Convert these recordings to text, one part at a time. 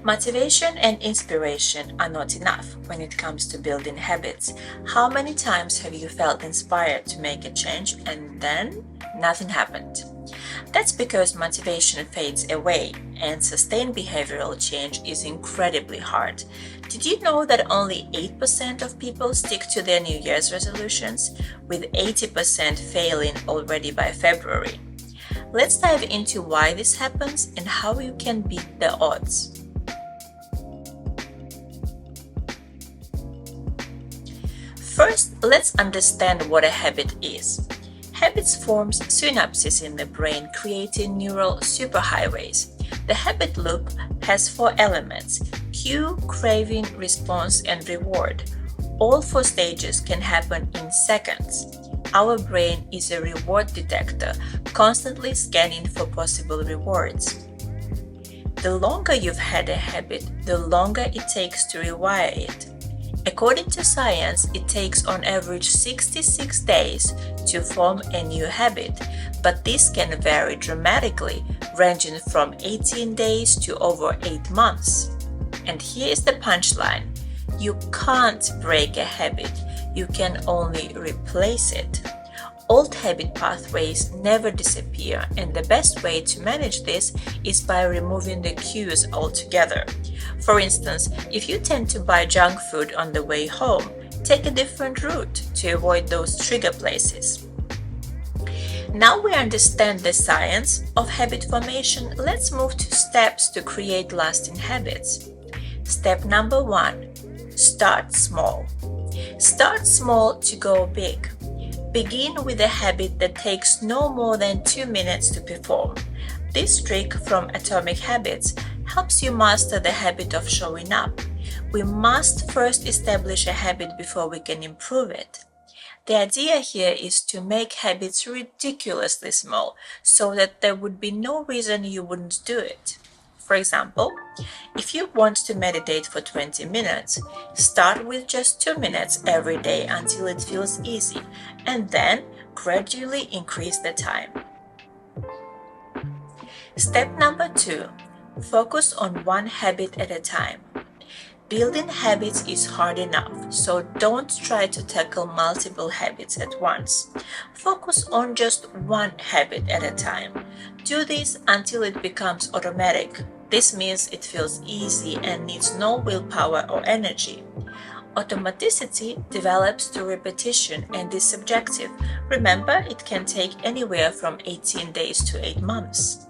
Motivation and inspiration are not enough when it comes to building habits. How many times have you felt inspired to make a change and then nothing happened? That's because motivation fades away and sustained behavioral change is incredibly hard. Did you know that only 8% of people stick to their New Year's resolutions, with 80% failing already by February? Let's dive into why this happens and how you can beat the odds. First, let's understand what a habit is. Habits forms synapses in the brain, creating neural superhighways. The habit loop has 4 elements: cue, craving, response, and reward. All 4 stages can happen in seconds. Our brain is a reward detector, constantly scanning for possible rewards. The longer you've had a habit, the longer it takes to rewire it. According to science, it takes on average 66 days to form a new habit, but this can vary dramatically, ranging from 18 days to over 8 months. And here is the punchline: you can't break a habit, you can only replace it. Old habit pathways never disappear, and the best way to manage this is by removing the cues altogether. For instance, if you tend to buy junk food on the way home, take a different route to avoid those trigger places. Now we understand the science of habit formation, let's move to steps to create lasting habits. Step number 1. Start small. Start small to go big. Begin with a habit that takes no more than 2 minutes to perform. This trick from Atomic Habits helps you master the habit of showing up. We must first establish a habit before we can improve it. The idea here is to make habits ridiculously small so that there would be no reason you wouldn't do it. For example, if you want to meditate for 20 minutes, start with just 2 minutes every day until it feels easy, and then gradually increase the time. Step number 2. Focus on one habit at a time. Building habits is hard enough, so don't try to tackle multiple habits at once. Focus on just one habit at a time. Do this until it becomes automatic. This means it feels easy and needs no willpower or energy. Automaticity develops through repetition and is subjective. Remember, it can take anywhere from 18 days to 8 months.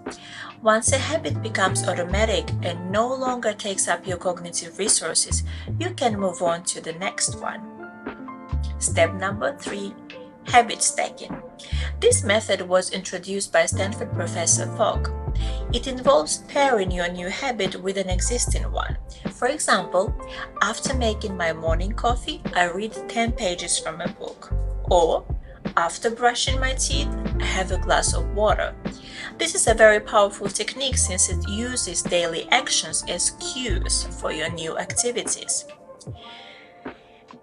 Once a habit becomes automatic and no longer takes up your cognitive resources, you can move on to the next one. Step number 3. Habit stacking. This method was introduced by Stanford professor Fogg. It involves pairing your new habit with an existing one. For example, after making my morning coffee, I read 10 pages from a book. Or, after brushing my teeth, I have a glass of water. This is a very powerful technique since it uses daily actions as cues for your new activities.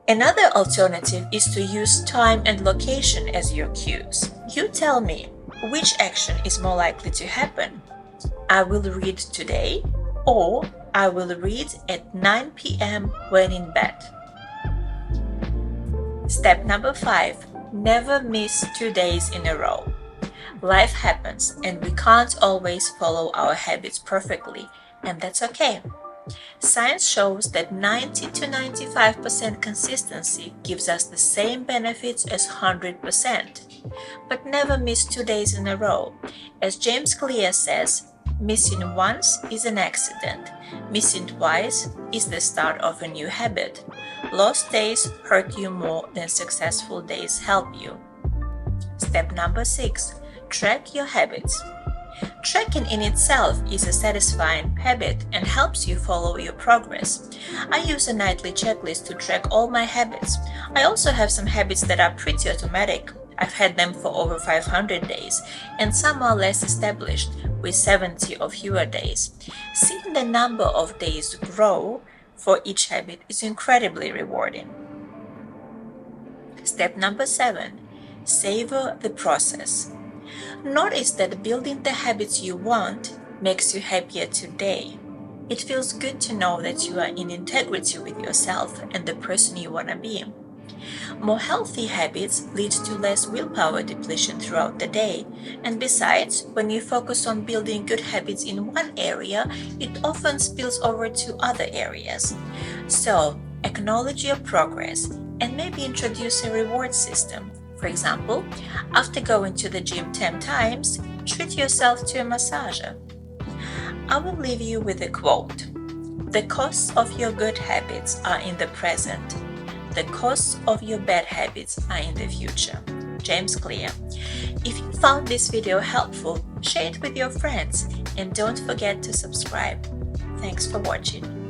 Another alternative is to use time and location as your cues. You tell me, which action is more likely to happen? I will read today, or I will read at 9 p.m. when in bed. Step number 5. Never miss 2 days in a row. Life happens and we can't always follow our habits perfectly, and that's okay. Science shows that 90 to 95% consistency gives us the same benefits as 100%. But never miss 2 days in a row. As James Clear says, missing once is an accident. Missing twice is the start of a new habit. Lost days hurt you more than successful days help you. Step number 6. Track your habits. Tracking in itself is a satisfying habit and helps you follow your progress. I use a nightly checklist to track all my habits. I also have some habits that are pretty automatic. I've had them for over 500 days, and some are less established, with 70 or fewer days. Seeing the number of days grow for each habit is incredibly rewarding. Step number 7. Savor the process. Notice that building the habits you want makes you happier today. It feels good to know that you are in integrity with yourself and the person you want to be. More healthy habits lead to less willpower depletion throughout the day. And besides, when you focus on building good habits in one area, it often spills over to other areas. So, acknowledge your progress and maybe introduce a reward system. For example, after going to the gym 10 times, treat yourself to a massager. I will leave you with a quote. The costs of your good habits are in the present. The costs of your bad habits are in the future. James Clear. If you found this video helpful, share it with your friends and don't forget to subscribe. Thanks for watching.